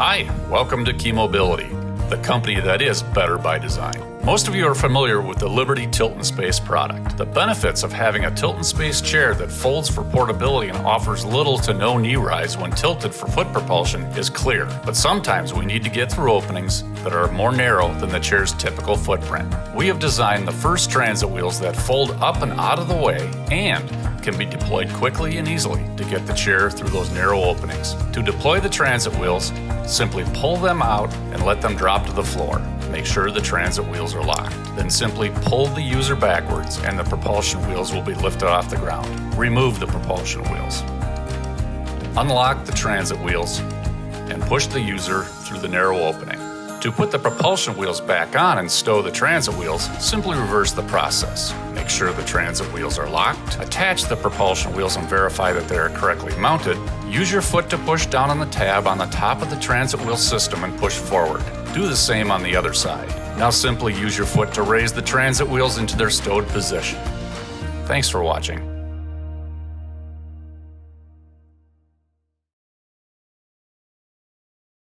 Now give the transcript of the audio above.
Hi, welcome to Key Mobility, the company that is better by design. Most of you are familiar with the Liberty Tilt and Space product. The benefits of having a tilt and space chair that folds for portability and offers little to no knee rise when tilted for foot propulsion is clear, but sometimes we need to get through openings that are more narrow than the chair's typical footprint. We have designed the first transit wheels that fold up and out of the way and can be deployed quickly and easily to get the chair through those narrow openings. To deploy the transit wheels, simply pull them out and let them drop to the floor. Make sure the transit wheels are locked. Then simply pull the user backwards and the propulsion wheels will be lifted off the ground. Remove the propulsion wheels. Unlock the transit wheels and push the user through the narrow opening. To put the propulsion wheels back on and stow the transit wheels, simply reverse the process. Make sure the transit wheels are locked, attach the propulsion wheels and verify that they are correctly mounted. Use your foot to push down on the tab on the top of the transit wheel system and push forward. Do the same on the other side. Now simply use your foot to raise the transit wheels into their stowed position. Thanks for watching.